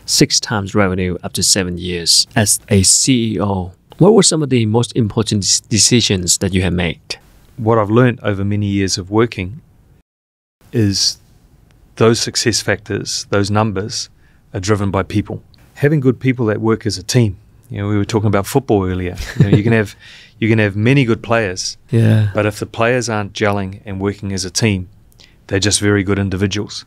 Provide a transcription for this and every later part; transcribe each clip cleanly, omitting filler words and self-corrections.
6 times revenue after 7 years as a CEO. What were some of the most important decisions that you have made? What I've learned over many years of working is those success factors, those numbers, are driven by people. Having good people that work as a team. We were talking about football earlier. You can have many good players, but if the players aren't gelling and working as a team, they're just very good individuals.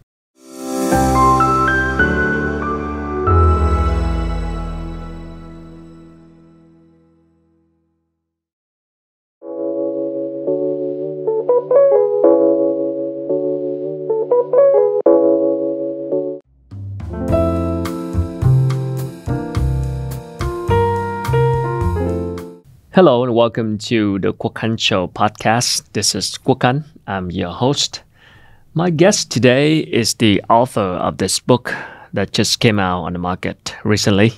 Hello and welcome to the Quốc Khánh Show podcast. This is Quốc Khánh. I'm your host. My guest today is the author of this book that just came out on the market recently.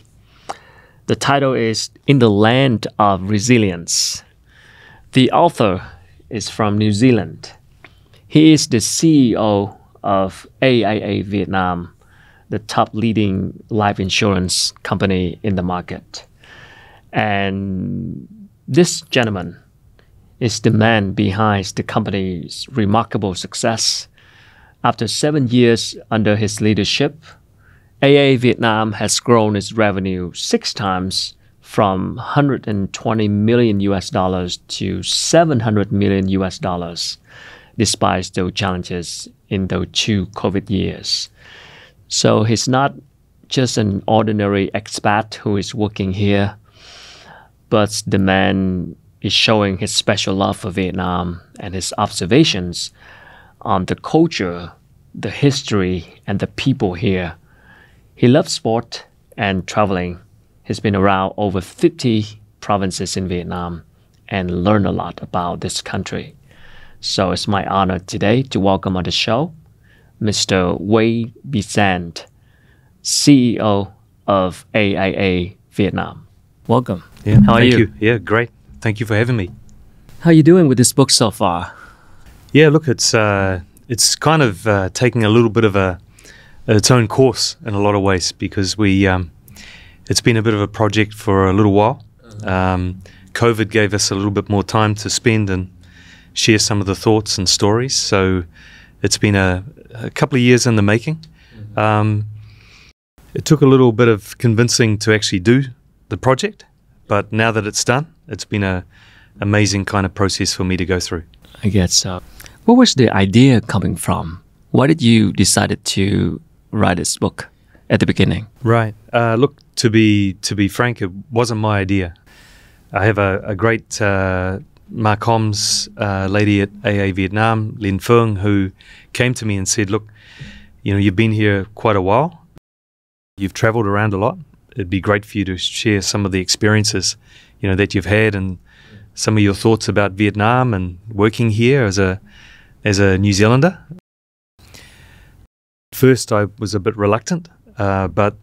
The title is In the Land of Resilience. The author is from New Zealand. He is the CEO of AIA Vietnam, the top leading life insurance company in the market. And this gentleman is the man behind the company's remarkable success. After 7 years under his leadership, AIA Vietnam has grown its revenue 6 times from $120 million to $700 million, despite those challenges in those 2 COVID years. So he's not just an ordinary expat who is working here, but the man is showing his special love for Vietnam and his observations on the culture, the history, and the people here. He loves sport and traveling. He's been around over 50 provinces in Vietnam and learned a lot about this country. So it's my honor today to welcome on the show Mr. Besant, CEO of AIA Vietnam. Welcome. Yeah, How are thank you? Yeah, great. Thank you for having me. How are you doing with this book so far? Yeah, look, it's kind of taking a little bit of its own course in a lot of ways because it's been a bit of a project for a little while. COVID gave us a little bit more time to spend and share some of the thoughts and stories. So it's been a couple of years in the making. It took a little bit of convincing to actually do the project, but now that it's done, it's been an amazing kind of process for me to go through. I guess so. Where was the idea coming from? Why did you decide to write this book at the beginning? Right. Look, to be frank, it wasn't my idea. I have a great Marcoms lady at AIA Vietnam, Liên, who came to me and said, look, you've been here quite a while. You've traveled around a lot. It'd be great for you to share some of the experiences, that you've had and some of your thoughts about Vietnam and working here as a New Zealander. First, I was a bit reluctant, but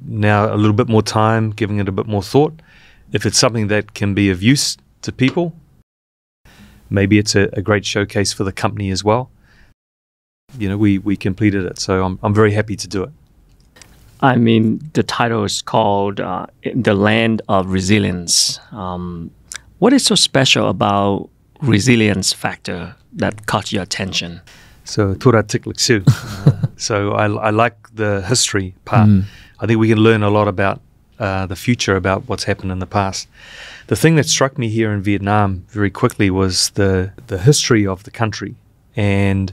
now a little bit more time, giving it a bit more thought. If it's something that can be of use to people, maybe it's a great showcase for the company as well. We completed it, so I'm very happy to do it. I mean, the title is called In the Land of Resilience. What is so special about resilience factor that caught your attention? So, tura tik lik su. So I like the history part. I think we can learn a lot about the future, about what's happened in the past. The thing that struck me here in Vietnam very quickly was the history of the country. And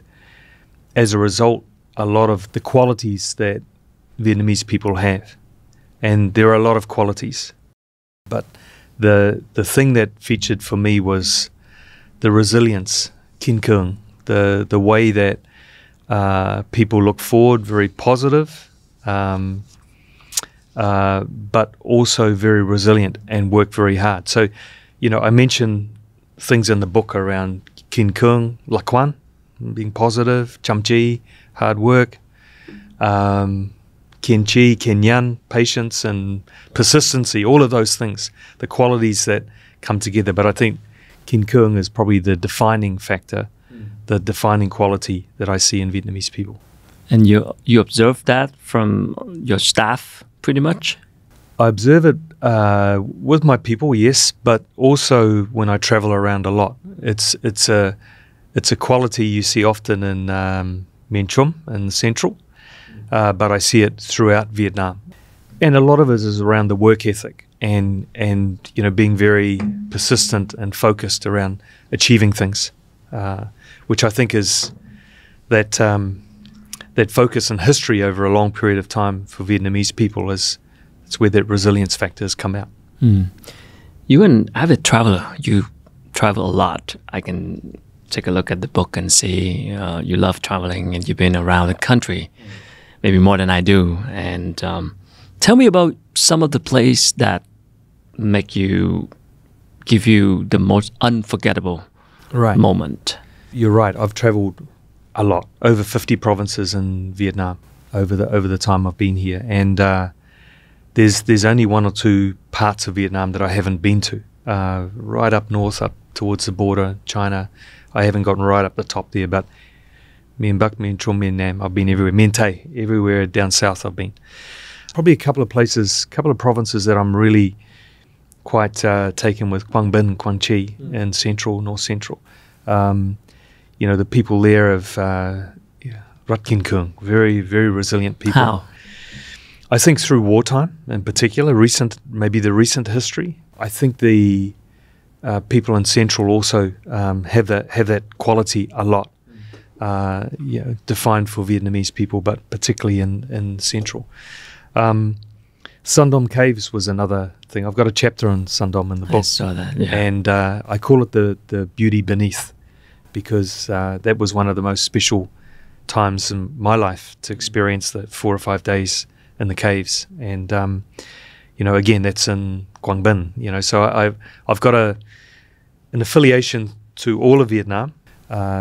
as a result, a lot of the qualities that Vietnamese people have. And there are a lot of qualities. But the thing that featured for me was the resilience, cương, the way that people look forward, very positive, but also very resilient and work very hard. So, I mentioned things in the book around cương, lạc quan, being positive, chăm chỉ, hard work, kiên nhẫn, patience and persistency, all of those things, the qualities that come together. But I think cương is probably the defining factor, the defining quality that I see in Vietnamese people. And you observe that from your staff pretty much? I observe it with my people, yes, but also when I travel around a lot. It's a quality you see often in Miền Trung and Central, but I see it throughout Vietnam. And a lot of it is around the work ethic and being very persistent and focused around achieving things, which I think is that focus and history over a long period of time for Vietnamese people it's where that resilience factor has come out. You're an avid traveler. You travel a lot. I can take a look at the book and see you love traveling and you've been around the country, maybe more than I do. And tell me about some of the places that give you the most unforgettable moment. You're right. I've traveled a lot, over 50 provinces in Vietnam over the time I've been here, and there's only one or two parts of Vietnam that I haven't been to. Right up north, up towards the border, China, I haven't gotten right up the top there, but Miền Bắc, Miền Trung, Miền Nam, I've been everywhere. Miền Tây, everywhere down south I've been. Probably a couple of provinces that I'm really quite taken with: Quang Binh, Quang Tri, and North Central. The people there of Rat Kin Kung, very, very resilient people. How? I think through wartime in particular, the recent history. I think the people in Central also have that quality a lot, defined for Vietnamese people, but particularly in Central. Sun Dom Caves was another thing. I've got a chapter on Sun Dom in the book. I saw that, yeah. And I call it the beauty beneath, because that was one of the most special times in my life to experience the 4 or 5 days in the caves. And again, that's in Quang Binh. So I've got an affiliation to all of Vietnam.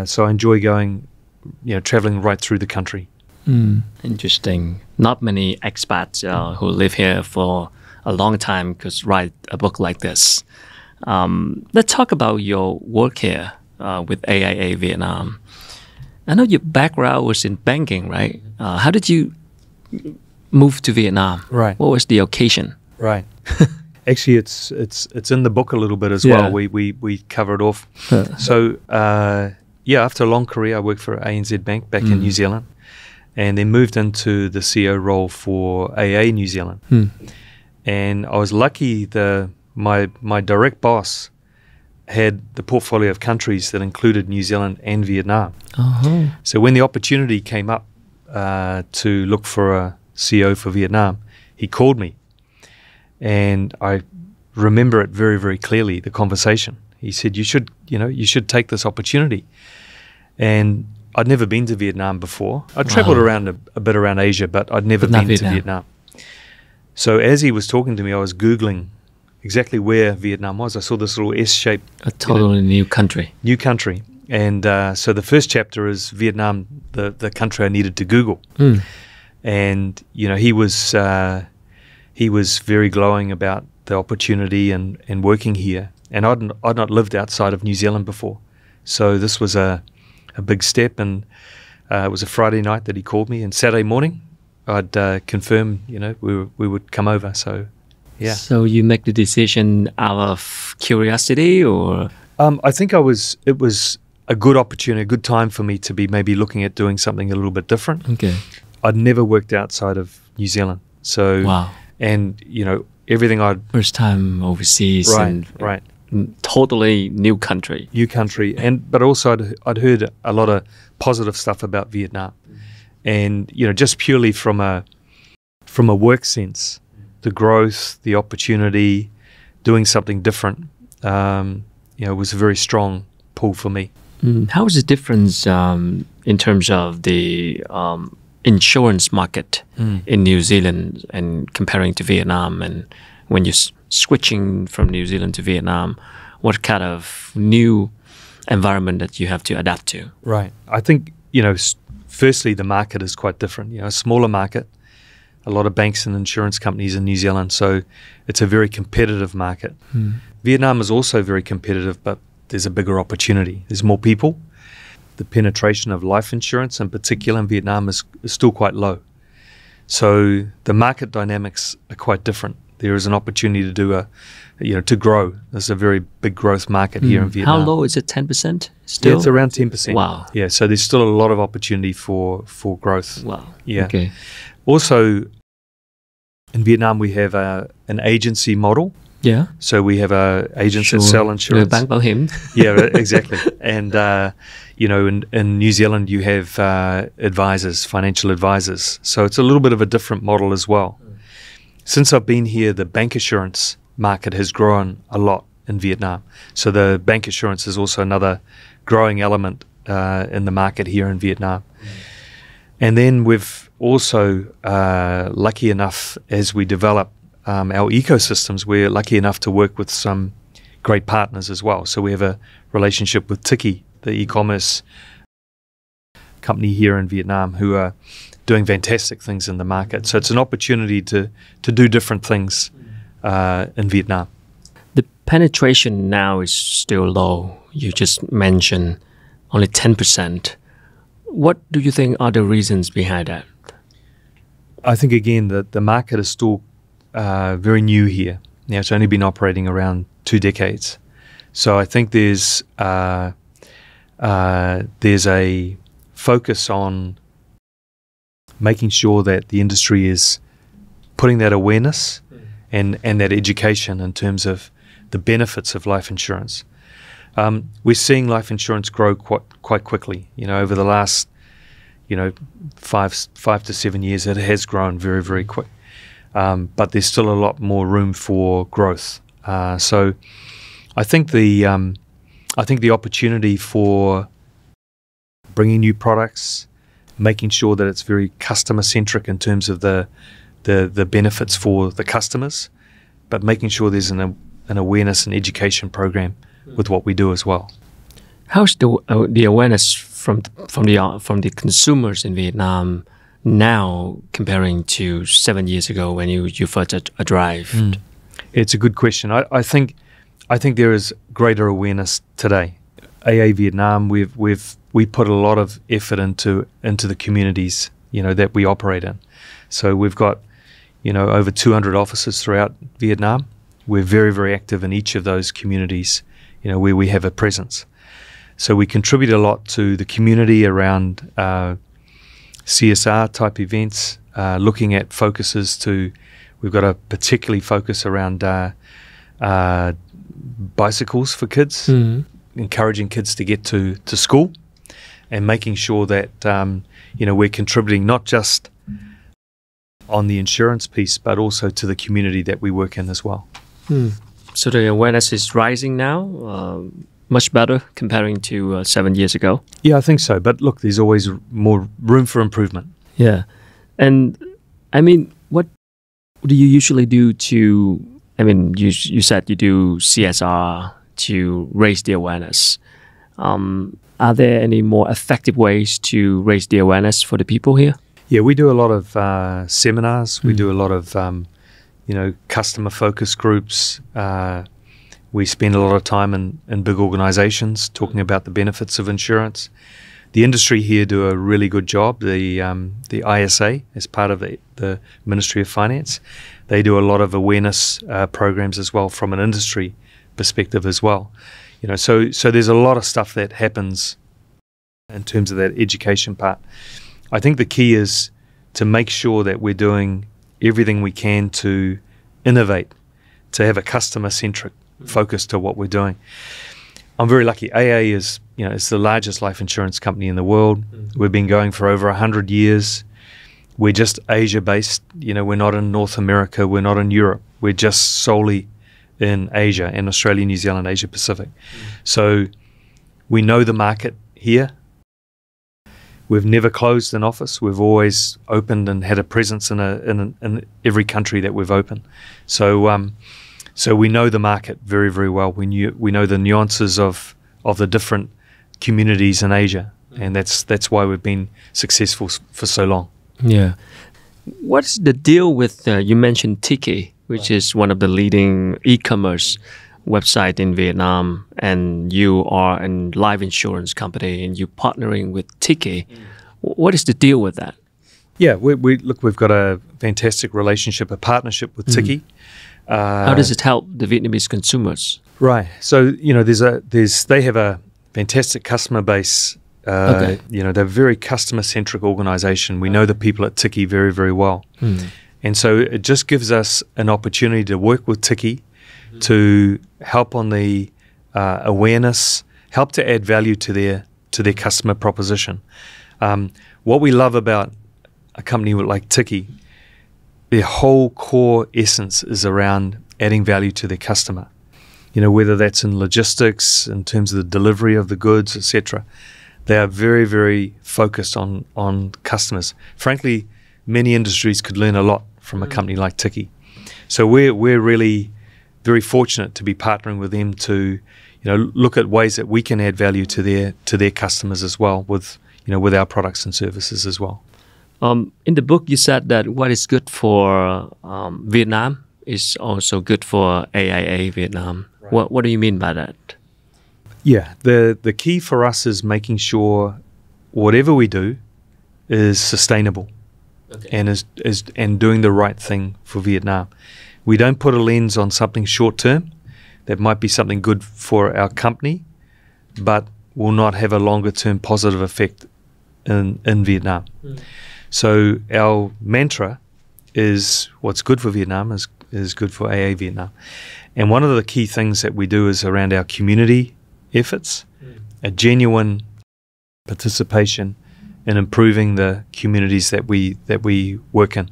So I enjoy going, traveling right through the country. Interesting. Not many expats who live here for a long time could write a book like this. Let's talk about your work here with AIA Vietnam. I know your background was in banking, right? How did you move to Vietnam? Right. What was the occasion? Right. Actually, it's in the book a little bit as well. We cover it off. So after a long career, I worked for ANZ Bank back in New Zealand, and then moved into the CEO role for AA New Zealand. And I was lucky my direct boss had the portfolio of countries that included New Zealand and Vietnam. So when the opportunity came up to look for a CEO for Vietnam, he called me. And I remember it very, very clearly, the conversation. He said, you should take this opportunity. And I'd never been to Vietnam before. I'd traveled around a bit around Asia, but I'd never been to Vietnam. So as he was talking to me, I was Googling exactly where Vietnam was. I saw this little S-shape. A totally new country. New country. And so the first chapter is Vietnam, the country I needed to Google. And, he was very glowing about the opportunity and working here. And I'd not lived outside of New Zealand before. So this was a big step, and it was a Friday night that he called me, and Saturday morning I'd confirm, we would come over. So, yeah. So you make the decision out of curiosity, or? I think it was a good opportunity, a good time for me to be maybe looking at doing something a little bit different. Okay. I'd never worked outside of New Zealand. So, wow. And, everything first time overseas. Right. Totally new country. But also I'd heard a lot of positive stuff about Vietnam, and just purely from a work sense, the growth, the opportunity, doing something different, was a very strong pull for me. How is the difference in terms of the insurance market in New Zealand and comparing to Vietnam? And when you're switching from New Zealand to Vietnam, what kind of new environment that you have to adapt to? Right. I think, firstly, the market is quite different. A smaller market, a lot of banks and insurance companies in New Zealand. So it's a very competitive market. Vietnam is also very competitive, but there's a bigger opportunity. There's more people. the penetration of life insurance in particular in Vietnam is still quite low. So the market dynamics are quite different. There is an opportunity to do to grow. There's a very big growth market here in Vietnam. How low is it? 10% still? Yeah, it's around 10%. Wow. Yeah, so there's still a lot of opportunity for growth. Wow. Yeah. Okay. Also, in Vietnam, we have an agency model. Yeah. So we have agents that sell insurance. Bank bảo hiểm. Yeah, exactly. And, in New Zealand, you have advisors, financial advisors. So it's a little bit of a different model as well. Since I've been here, the bank assurance market has grown a lot in Vietnam. So the bank assurance is also another growing element in the market here in Vietnam. And then we've also lucky enough, as we develop our ecosystems, we're lucky enough to work with some great partners as well. So we have a relationship with Tiki, the e-commerce company here in Vietnam, who are doing fantastic things in the market. So it's an opportunity to do different things in Vietnam. The penetration now is still low. You just mentioned only 10%. What do you think are the reasons behind that? I think, again, that the market is still very new here. Now, it's only been operating around 2 decades. So I think there's a focus on making sure that the industry is putting that awareness and that education in terms of the benefits of life insurance. We're seeing life insurance grow quite quickly. Over the last, 5 to 7 years, it has grown very, very quick. But there's still a lot more room for growth. So I think the opportunity for bringing new products, making sure that it's very customer centric in terms of the benefits for the customers, but making sure there's an awareness and education program with what we do as well. How's the awareness from the consumers in Vietnam now comparing to 7 years ago when you first arrived? It's a good question. I think there is greater awareness today. AIA Vietnam, we put a lot of effort into the communities that we operate in. So we've got over 200 offices throughout Vietnam. We're very, very active in each of those communities, where we have a presence. So we contribute a lot to the community around CSR type events, looking at focuses we've got a particularly focus around bicycles for kids, encouraging kids to get to school and making sure that, we're contributing not just on the insurance piece, but also to the community that we work in as well. So the awareness is rising now, much better comparing to 7 years ago? Yeah, I think so. But look, there's always more room for improvement. Yeah. And I mean, what do you usually do you said you do CSR to raise the awareness. Are there any more effective ways to raise the awareness for the people here? Yeah, we do a lot of seminars. We do a lot of, customer focus groups. We spend a lot of time in big organizations talking about the benefits of insurance. The industry here do a really good job. The ISA, as part of the Ministry of Finance, they do a lot of awareness programs as well from an industry perspective as well. So there's a lot of stuff that happens in terms of that education part. I think the key is to make sure that we're doing everything we can to innovate, to have a customer-centric focus to what we're doing. I'm very lucky. AIA is, it's the largest life insurance company in the world. We've been going for over 100 years. We're just Asia-based. We're not in North America. We're not in Europe. We're just solely in Asia, in Australia, New Zealand, Asia Pacific. So we know the market here. We've never closed an office. We've always opened and had a presence in every country that we've opened. So we know the market very, very well. We know the nuances of the different communities in Asia, and that's why we've been successful for so long. Yeah. What's the deal with you mentioned Tiki, which is one of the leading e-commerce. website in Vietnam, and you are a life insurance company, and you're partnering with Tiki. What is the deal with that? Yeah, we've got a fantastic relationship, a partnership with Tiki. How does it help the Vietnamese consumers? Right. So they have a fantastic customer base. Okay. They're a very customer-centric organization. We know the people at Tiki very, very well. And so it just gives us an opportunity to work with Tiki to help on the awareness, help to add value to their customer proposition. What we love about a company like Tiki, their whole core essence is around adding value to their customer. Whether that's in logistics, in terms of the delivery of the goods, etc. They are very, very focused on customers. Frankly, many industries could learn a lot from a company like Tiki. So we're really very fortunate to be partnering with them to, look at ways that we can add value to their customers as well with our products and services as well. In the book, you said that what is good for Vietnam is also good for AIA Vietnam. Right. What do you mean by that? Yeah, the key for us is making sure whatever we do is sustainable, and is doing the right thing for Vietnam. We don't put a lens on something short term that might be something good for our company, but will not have a longer term positive effect in Vietnam. So our mantra is what's good for Vietnam is good for AIA Vietnam. And one of the key things that we do is around our community efforts, a genuine participation in improving the communities that we work in.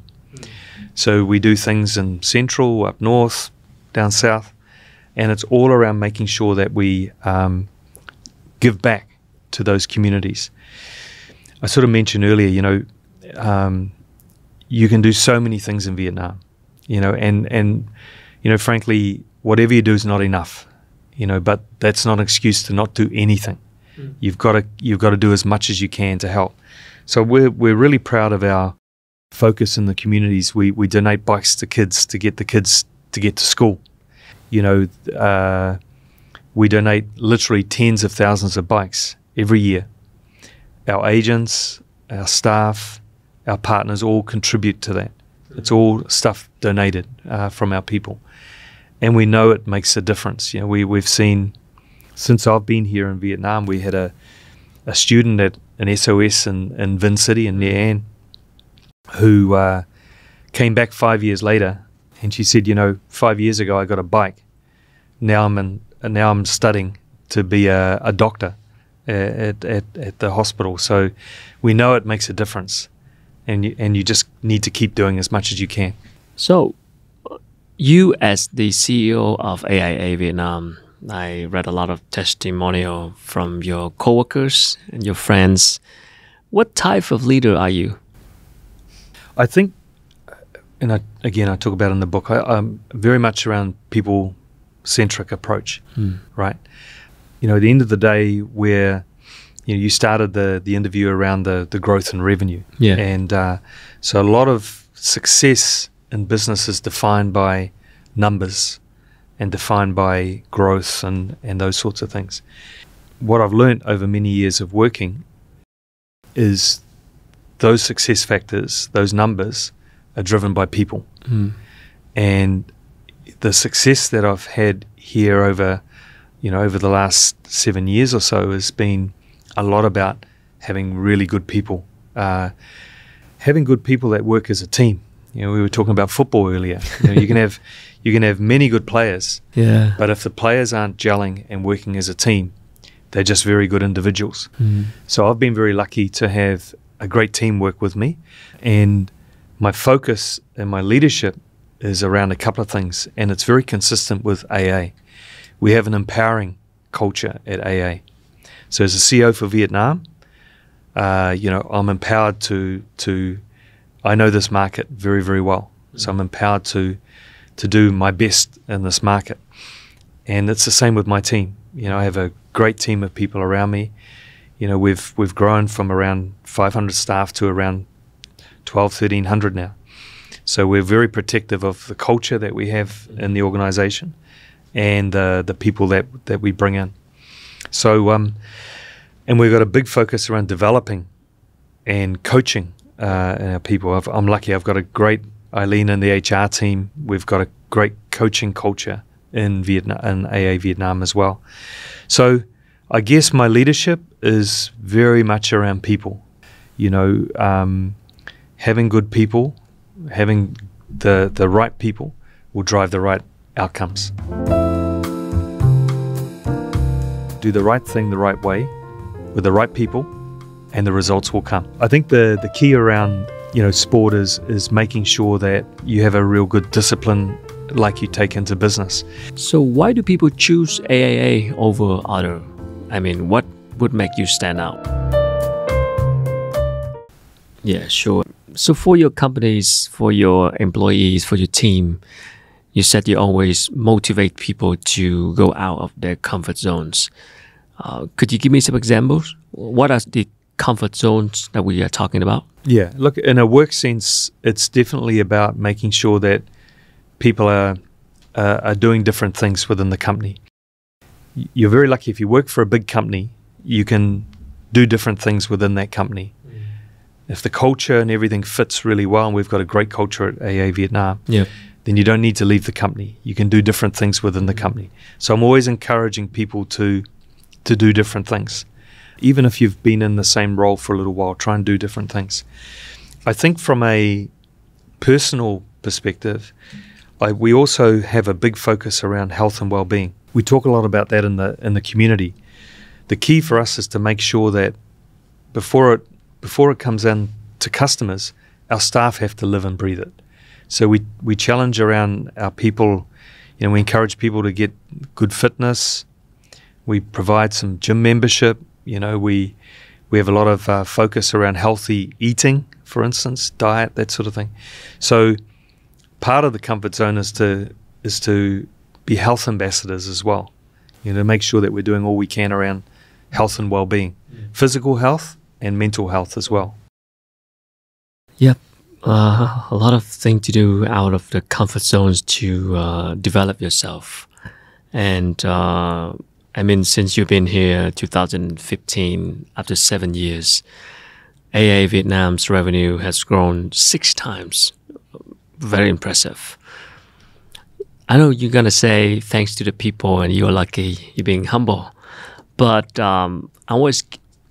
So we do things in Central, up north, down south, and it's all around making sure that we give back to those communities. I sort of mentioned earlier, you can do so many things in Vietnam, and frankly, whatever you do is not enough, but that's not an excuse to not do anything. You've got to do as much as you can to help. So we're really proud of our focus in the communities. We donate bikes to kids to get the kids to get to school. We donate literally tens of thousands of bikes every year. Our agents, our staff, our partners all contribute to that. It's all stuff donated from our people. And we know it makes a difference. We've seen, since I've been here in Vietnam, we had a student at an SOS in Vin City in Nha An who came back 5 years later, and she said, 5 years ago I got a bike. Now I'm studying to be a doctor at the hospital. So we know it makes a difference, and you just need to keep doing as much as you can. So you, as the CEO of AIA Vietnam, I read a lot of testimonial from your coworkers and your friends. What type of leader are you? I think, and I talk about it in the book, I'm very much around people-centric approach, right? At the end of the day, where you started the interview around the growth and revenue. Yeah. And so a lot of success in business is defined by numbers and defined by growth and those sorts of things. What I've learned over many years of working is those success factors, those numbers, are driven by people. And the success that I've had here over the last 7 years or so has been a lot about having really good people, having good people that work as a team. We were talking about football earlier. You can have many good players, but if the players aren't gelling and working as a team, they're just very good individuals. So I've been very lucky to have a great team work with me, and my focus and my leadership is around a couple of things, and it's very consistent with AA. We have an empowering culture at AA. So as a CEO for Vietnam, I'm empowered to I know this market very, very well. So I'm empowered to do my best in this market. And it's the same with my team. I have a great team of people around me. We've grown from around 500 staff to around 1,300 now. So we're very protective of the culture that we have in the organization. and the people that we bring in. So, and we've got a big focus around developing and coaching our people. I'm lucky. I've got a great Eileen in the HR team. We've got a great coaching culture in Vietnam, in AIA Vietnam as well. So I guess my leadership is very much around people. You know, having good people, having the right people will drive the right outcomes. Do the right thing the right way with the right people, and the results will come. I think the key around, you know, sport is making sure that you have a real good discipline like you take into business. So why do people choose AIA over other? I mean, what would make you stand out? Yeah, sure. So for your companies, for your employees, for your team, you said you always motivate people to go out of their comfort zones. Could you give me some examples? What are the comfort zones that we are talking about? Yeah, look, in a work sense, it's definitely about making sure that people are doing different things within the company. You're very lucky if you work for a big company, you can do different things within that company. If the culture and everything fits really well, and we've got a great culture at AIA Vietnam, then you don't need to leave the company. You can do different things within the company. So I'm always encouraging people to do different things. Even if you've been in the same role for a little while, try and do different things. I think from a personal perspective, we also have a big focus around health and well-being. We talk a lot about that in the community. The key for us is to make sure that before it comes in to customers, our staff have to live and breathe it. So we challenge around our people. You know, we encourage people to get good fitness. We provide some gym membership. You know, we have a lot of focus around healthy eating, for instance, diet, that sort of thing. So part of the comfort zone is to be health ambassadors as well. You know, to make sure that we're doing all we can around health and well-being, physical health and mental health as well. Yep. A lot of things to do out of the comfort zones to develop yourself. And I mean, since you've been here 2015, after 7 years, AIA Vietnam's revenue has grown 6 times. Very impressive. I know you're going to say thanks to the people and you're lucky, you're being humble. But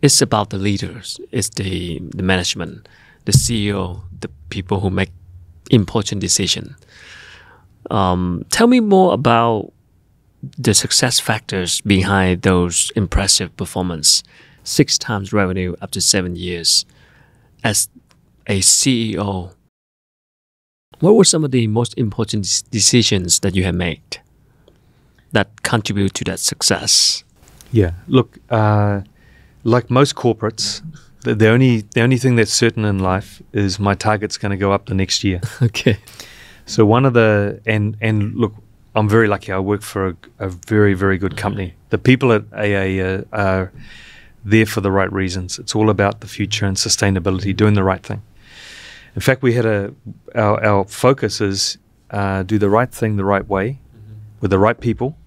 it's about the leaders. It's the management, the CEO, the people who make important decisions. Tell me more about the success factors behind those impressive performance. 6 times revenue after 7 years. As a CEO, what were some of the most important decisions that you have made that contribute to that success? Yeah, look, like most corporates, the only thing that's certain in life is my target's going to go up the next year. Okay. So one of the and look, I'm very lucky. I work for a very, very good company. The people at AIA are there for the right reasons. It's all about the future and sustainability, doing the right thing. In fact, we had our focus is do the right thing the right way with the right people,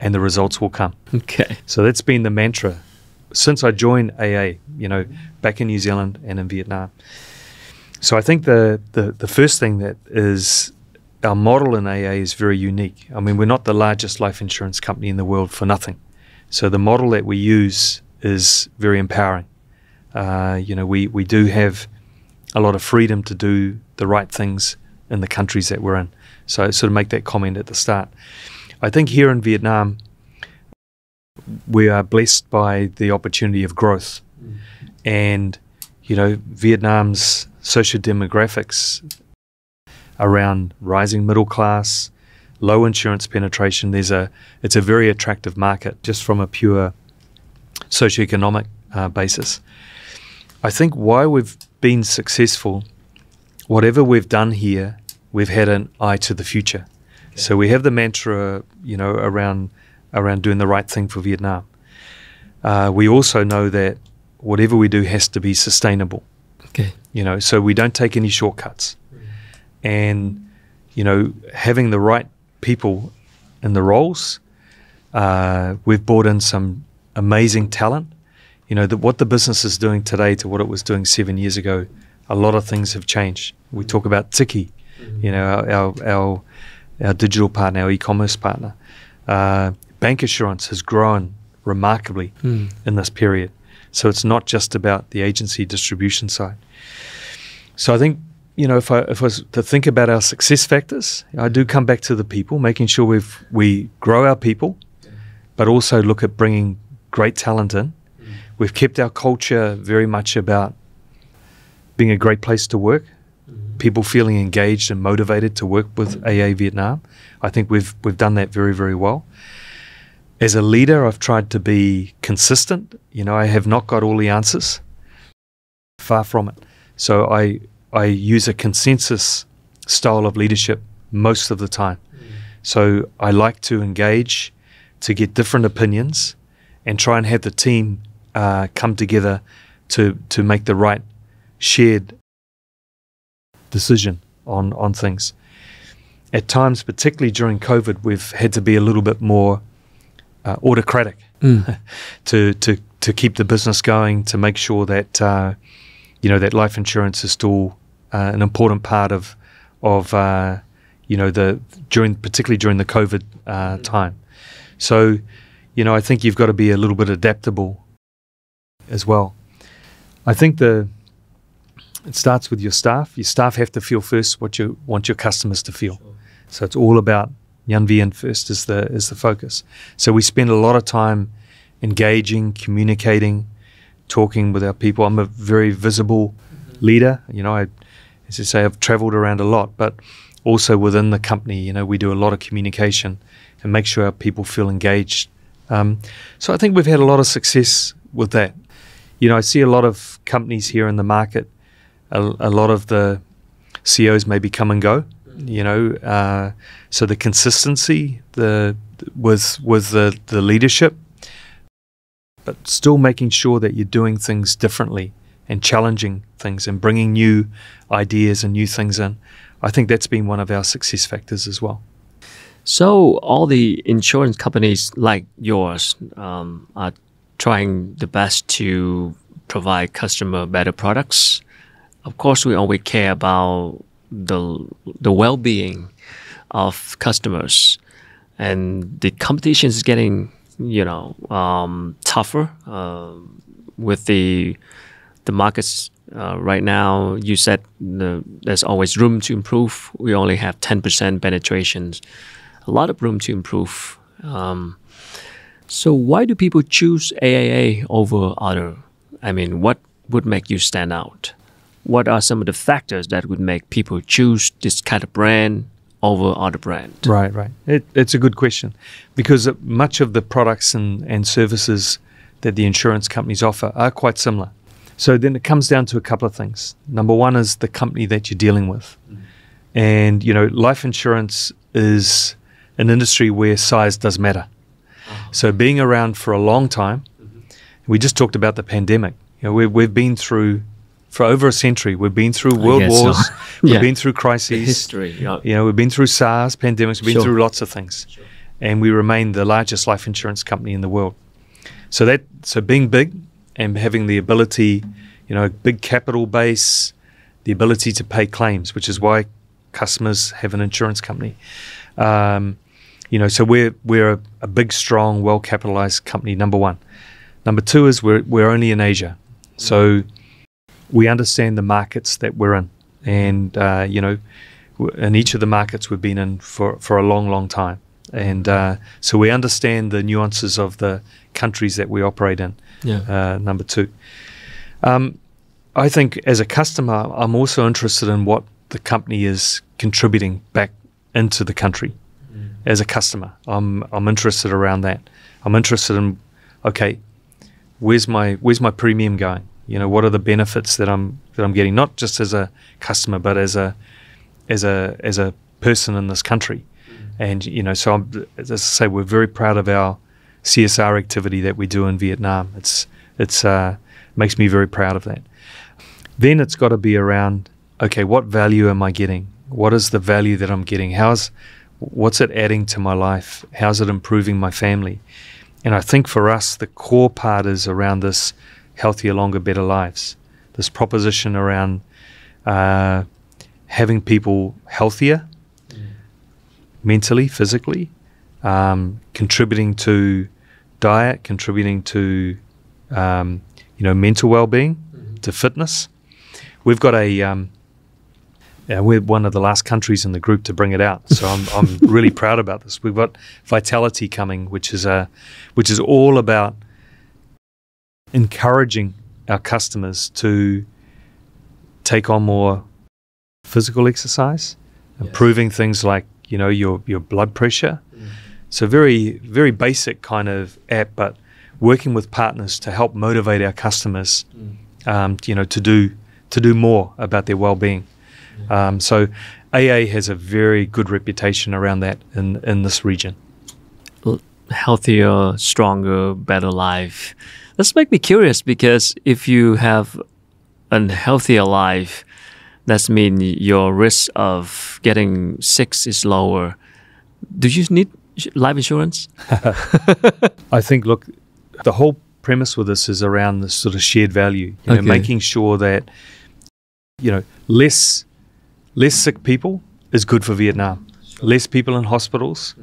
and the results will come. Okay. So that's been the mantra since I joined AA, you know, back in New Zealand and in Vietnam. So I think the first thing that is our model in AA is very unique. I mean, we're not the largest life insurance company in the world for nothing. So the model that we use is very empowering. You know, we do have a lot of freedom to do the right things in the countries that we're in. So I sort of make that comment at the start. I think here in Vietnam, we are blessed by the opportunity of growth. And, you know, Vietnam's socio-demographics around rising middle class, low insurance penetration, it's a very attractive market just from a pure socioeconomic basis. I think why we've been successful, whatever we've done here, we've had an eye to the future. Okay. So we have the mantra, you know, around doing the right thing for Vietnam. We also know that whatever we do has to be sustainable. Okay. You know, so we don't take any shortcuts. And, you know, having the right people in the roles. We've brought in some amazing talent. You know, what the business is doing today to what it was doing 7 years ago, a lot of things have changed. We talk about Tiki, you know, our digital partner, our e-commerce partner. Bank assurance has grown remarkably in this period. So it's not just about the agency distribution side. So I think, you know, if I was to think about our success factors, I do come back to the people, making sure we grow our people, but also look at bringing great talent in. We've kept our culture very much about being a great place to work, people feeling engaged and motivated to work with AIA Vietnam. I think we've done that very, very well. As a leader, I've tried to be consistent. You know, I have not got all the answers. Far from it. So I use a consensus style of leadership most of the time. So I like to engage, to get different opinions, and try and have the team come together to make the right shared decision on things. At times, particularly during COVID, we've had to be a little bit more autocratic to keep the business going, to make sure that you know, that life insurance is still an important part of you know, particularly during the COVID time. So, you know, I think you've got to be a little bit adaptable as well. I think it starts with your staff. Your staff have to feel first what you want your customers to feel. So it's all about nhân, viên first is the focus. So we spend a lot of time engaging, communicating, talking with our people. I'm a very visible leader. You know, as I say, I've traveled around a lot, but also within the company, you know, we do a lot of communication and make sure our people feel engaged. So I think we've had a lot of success with that. You know, I see a lot of companies here in the market, a lot of the CEOs maybe come and go, you know, so the consistency with the leadership, but still making sure that you're doing things differently and challenging things and bringing new ideas and new things in. I think that's been one of our success factors as well. So all the insurance companies like yours are trying the best to provide customer better products. Of course, we always care about the well-being of customers, and the competition is getting, you know, tougher with the markets right now. You said there's always room to improve. We only have 10% penetrations, a lot of room to improve. So why do people choose AIA over other? I mean, what would make you stand out? What are some of the factors that would make people choose this kind of brand over other brand? Right. It's a good question, because much of the products and services that the insurance companies offer are quite similar. So then it comes down to a couple of things. Number one is the company that you're dealing with. And, you know, life insurance is an industry where size does matter. So being around for a long time, we just talked about the pandemic. You know, we've been through, for over a century, we've been through world wars, we've been through crises. History. Yeah. You know, we've been through SARS, pandemics, we've been through lots of things. And we remain the largest life insurance company in the world. So being big and having the ability, you know, big capital base, the ability to pay claims, which is why customers have an insurance company. You know, so we're a big, strong, well-capitalized company, number one. Number two is we're only in Asia. So we understand the markets that we're in. And, you know, in each of the markets we've been in for a long, long time. And so we understand the nuances of the countries that we operate in, number two. I think as a customer, I'm also interested in what the company is contributing back into the country. As a customer, I'm interested around that. I'm interested in, okay, where's my premium going? You know, what are the benefits that I'm getting? Not just as a customer, but as a person in this country. And you know, so as I say, we're very proud of our CSR activity that we do in Vietnam. It's makes me very proud of that. Then it's got to be around, okay, what value am I getting? What is the value that I'm getting? What's it adding to my life? How's it improving my family? And I think for us, the core part is around this healthier, longer, better lives. This proposition around having people healthier, mentally, physically, contributing to diet, contributing to mental well-being, to fitness. We've got we're one of the last countries in the group to bring it out, so I'm really proud about this. We've got Vitality coming, which is all about encouraging our customers to take on more physical exercise, improving things like your blood pressure. So very, very basic kind of app, but working with partners to help motivate our customers, to do more about their well-being. So AA has a very good reputation around that in this region. Healthier, stronger, better life. This makes me curious, because if you have a healthier life, that means your risk of getting sick is lower. Do you need life insurance? I think, look, the whole premise with this is around this sort of shared value, making sure that, less sick people is good for Vietnam. Less people in hospitals,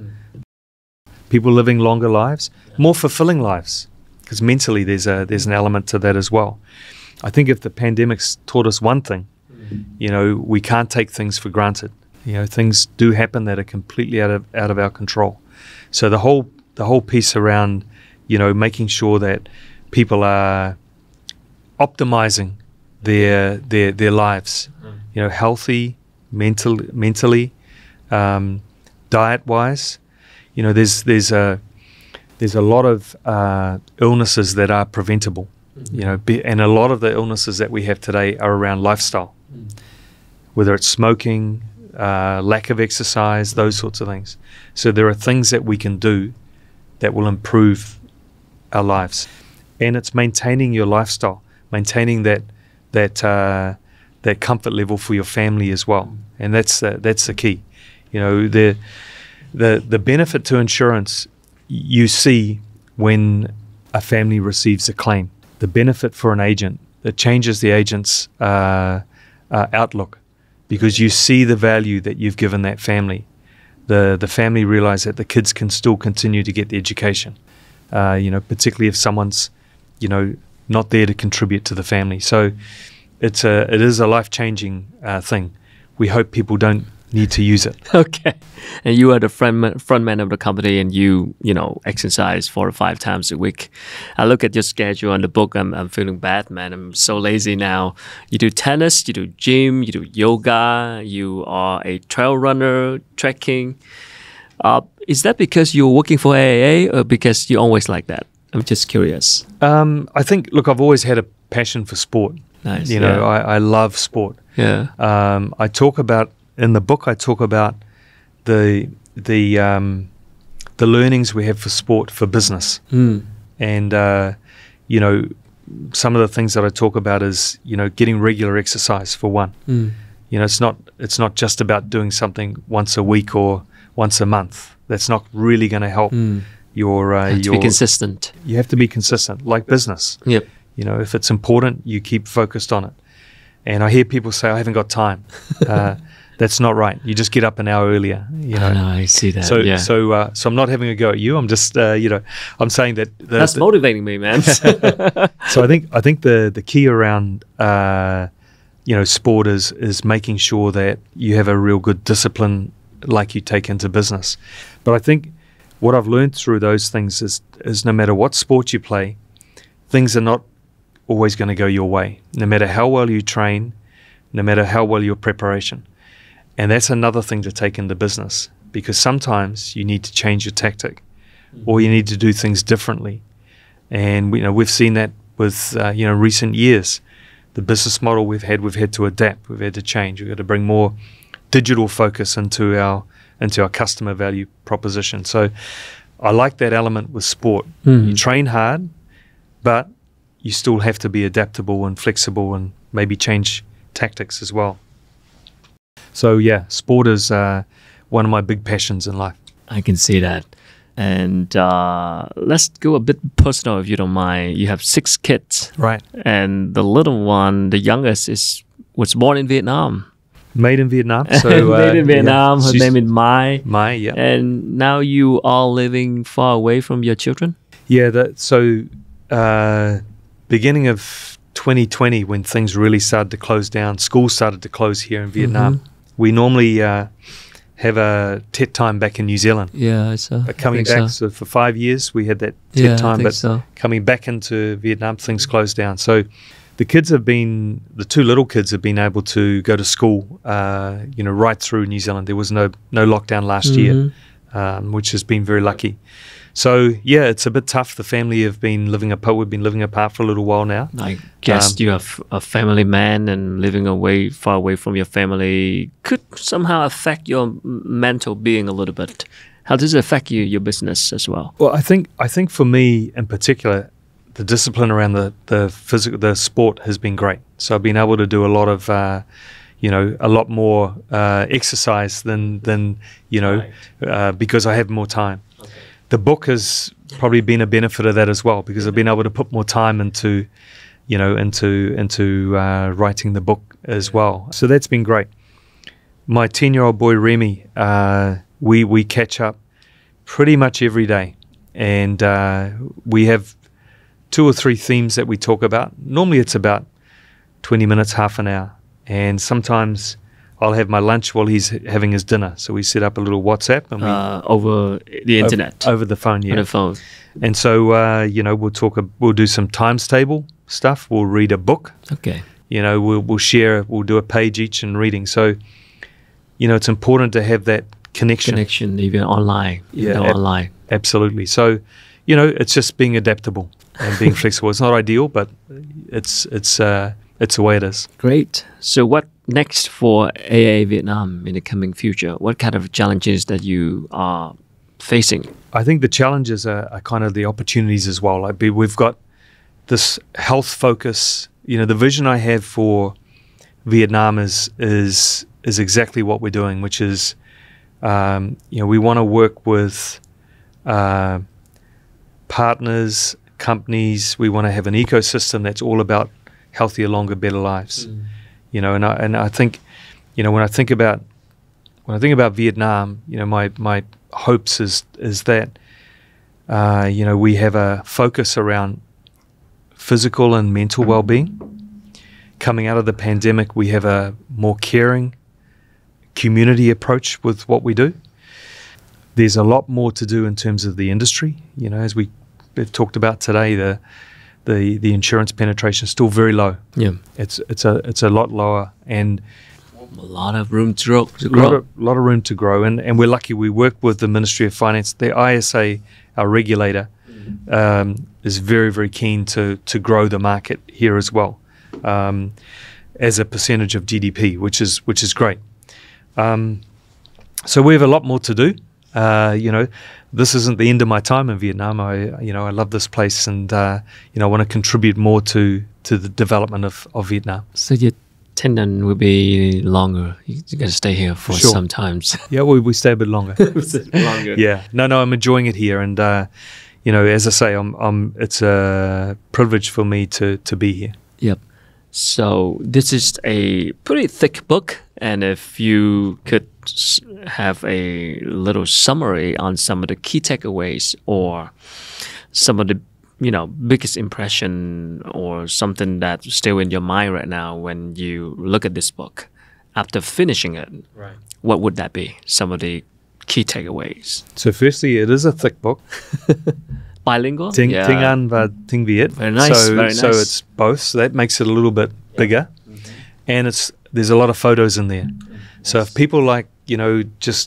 people living longer lives, more fulfilling lives, because mentally there's an element to that as well. I think if the pandemic's taught us one thing, we can't take things for granted. Things do happen that are completely out of our control. So the whole piece around, making sure that people are optimizing their lives, healthy, mentally, diet-wise. There's a lot of illnesses that are preventable. And a lot of the illnesses that we have today are around lifestyle, whether it's smoking, lack of exercise, those sorts of things. So there are things that we can do that will improve our lives, and it's maintaining your lifestyle, maintaining that comfort level for your family as well, and that's the key. The benefit to insurance you see when a family receives a claim. The benefit for an agent, it changes the agent's outlook, because you see the value that you've given that family. The family realize that the kids can still continue to get the education, particularly if someone's, not there to contribute to the family. So it is a life-changing thing. We hope people don't need to use it. Okay. And you are the front man of the company, and you exercise 4 or 5 times a week. I look at your schedule on the book. I'm feeling bad, man. I'm so lazy now. You do tennis, you do gym, you do yoga, you are a trail runner, trekking. Is that because you're working for AIA, or because you always like that? I'm just curious. I think, look, I've always had a passion for sport. Nice. I love sport. Yeah. In the book, I talk about the learnings we have for sport, for business, and some of the things that I talk about is getting regular exercise for one. It's not just about doing something once a week or once a month. That's not really going to help your. You have to be consistent. You have to be consistent, like business. Yep. If it's important, you keep focused on it. And I hear people say, "I haven't got time." That's not right. You just get up an hour earlier. I know, I see that. So I'm not having a go at you. I'm just, I'm saying that that's motivating me, man. So I think the key around, sport is making sure that you have a real good discipline, like you take into business. But I think what I've learned through those things is no matter what sport you play, things are not always going to go your way. No matter how well you train, no matter how well your preparation. And that's another thing to take into business, because sometimes you need to change your tactic, or you need to do things differently. And we've seen that with recent years. The business model we've had to adapt. We've had to change. We've got to bring more digital focus into our customer value proposition. So I like that element with sport. You train hard, but you still have to be adaptable and flexible, and maybe change tactics as well. So yeah, sport is one of my big passions in life. I can see that. And let's go a bit personal, if you don't mind. You have 6 kids, Right. and the little one, the youngest, was born in Vietnam. Made in Vietnam. So Made in Vietnam. Yeah. Her name is Mai. Mai, yeah. And now you are living far away from your children? Yeah, so beginning of 2020, when things really started to close down, schools started to close here in Vietnam. We normally have a TED time back in New Zealand. Yeah, I saw. But coming back, so for 5 years, we had that TED time. But coming back into Vietnam, things closed down. So the two little kids have been able to go to school, right through New Zealand. There was no lockdown last year, which has been very lucky. So yeah, it's a bit tough. The family have been living apart. We've been living apart for a little while now. I guess you have a family man, and living far away from your family could somehow affect your mental being a little bit. How does it affect your business as well? Well, I think for me in particular, the discipline around the sport has been great. So I've been able to do a lot of, a lot more exercise than because I have more time. Okay. The book has probably been a benefit of that as well, because I've been able to put more time into writing the book as well. So that's been great. My 10-year-old boy Remy, we catch up pretty much every day, and we have 2 or 3 themes that we talk about. Normally it's about 20 minutes, half an hour, and sometimes I'll have my lunch while he's having his dinner. So we set up a little WhatsApp and over the internet, over the phone, yeah. On the phone. And so we'll do some times table stuff. We'll read a book. Okay. We'll share. We'll do a page each in reading. So it's important to have that connection even online. Online. Absolutely. So it's just being adaptable and being flexible. It's not ideal, but it's the way it is. Great. So what next for AIA Vietnam in the coming future? What kind of challenges that you are facing? I think the challenges are kind of the opportunities as well. We've got this health focus. The vision I have for Vietnam is exactly what we're doing, which is we want to work with partners, companies. We want to have an ecosystem that's all about healthier, longer, better lives. And I think, when I think about Vietnam, my hopes is that we have a focus around physical and mental well-being. Coming out of the pandemic, we have a more caring community approach with what we do. There's a lot more to do in terms of the industry. As we've talked about today, the insurance penetration is still very low. Yeah, it's a lot lower, and a lot of room to grow. A lot of room to grow, and we're lucky. We work with the Ministry of Finance. The ISA, our regulator, is very, very keen to grow the market here as well, as a percentage of GDP, which is great. So we have a lot more to do. This isn't the end of my time in Vietnam. I love this place, and I want to contribute more to the development of Vietnam. So your tenure will be longer. You're going to stay here for some times. Yeah, we stay a bit longer. Yeah, no, I'm enjoying it here, and as I say, it's a privilege for me to be here. Yep. So this is a pretty thick book, and if you could have a little summary on some of the key takeaways or some of the biggest impression or something that's still in your mind right now when you look at this book after finishing it, right, what would that be? Some of the key takeaways. So firstly, it is a thick book. Bilingual? Tiếng Anh và tiếng Việt. Very nice, very nice. So it's both, so that makes it a little bit bigger. And there's a lot of photos in there. So if people like,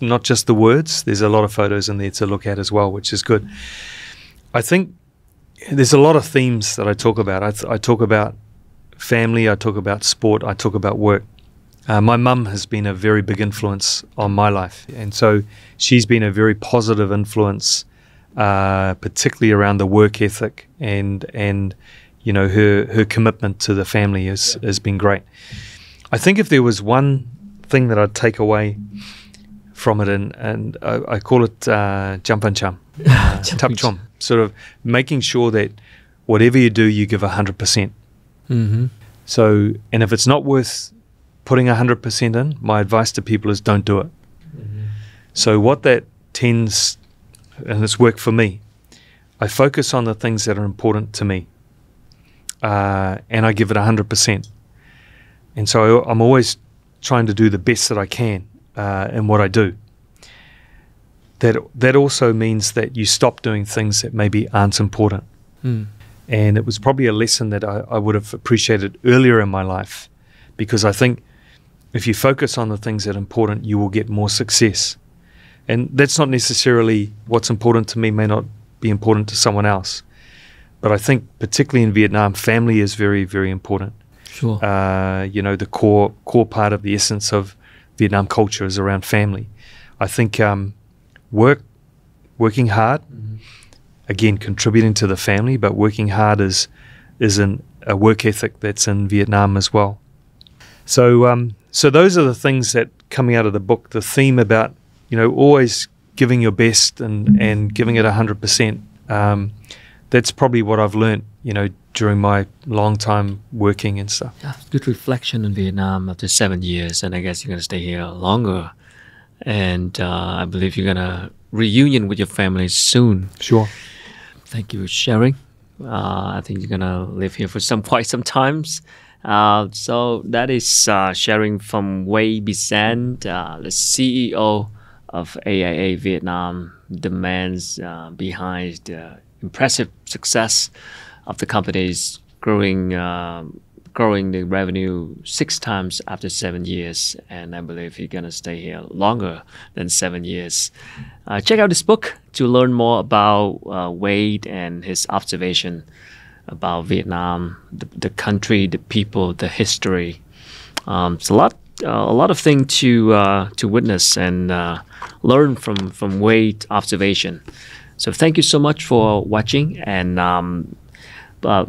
not just the words, there's a lot of photos in there to look at as well, which is good. I think there's a lot of themes that I talk about. I talk about family, I talk about sport, I talk about work. My mum has been a very big influence on my life. And so she's been a very positive influence, particularly around the work ethic, and her commitment to the family has been great. I think if there was one thing that I'd take away from it, and I call it jump and chum, tap chum, sort of making sure that whatever you do, you give 100%. Mm-hmm. So, and if it's not worth putting 100% in, my advice to people is don't do it. Mm-hmm. So what that tends, and it's worked for me, I focus on the things that are important to me, and I give it 100%. And so I'm always trying to do the best that I can in what I do. That also means that you stop doing things that maybe aren't important. Mm. And it was probably a lesson that I would have appreciated earlier in my life, because I think if you focus on the things that are important, you will get more success. And that's not necessarily what's important to me may not be important to someone else. But I think particularly in Vietnam, family is very, very important. Sure. You know, the core part of the essence of Vietnam culture is around family. I think working hard, Mm-hmm. again, contributing to the family, but working hard is a work ethic that's in Vietnam as well. So those are the things that coming out of the book, the theme about, you know, always giving your best and giving it 100%. That's probably what I've learned, you know, during my long time working and stuff. Yeah, good reflection in Vietnam after 7 years, and I guess you're going to stay here longer. And I believe you're going to reunion with your family soon. Sure. Thank you for sharing. I think you're going to live here for quite some times. So that is sharing from Besant, the CEO of AIA Vietnam, the man behind the impressive success of the companies growing the revenue 6 times after 7 years, and I believe you're gonna stay here longer than 7 years. Check out this book to learn more about Wade and his observation about Vietnam, the country, the people, the history. It's a lot of things to witness and learn from Wade's observation. So thank you so much for watching, and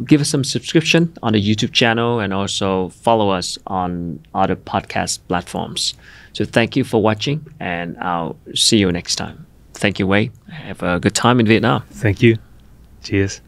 give us some subscription on the YouTube channel, and also follow us on other podcast platforms. So thank you for watching, and I'll see you next time. Thank you, Wade. Have a good time in Vietnam. Thank you. Cheers.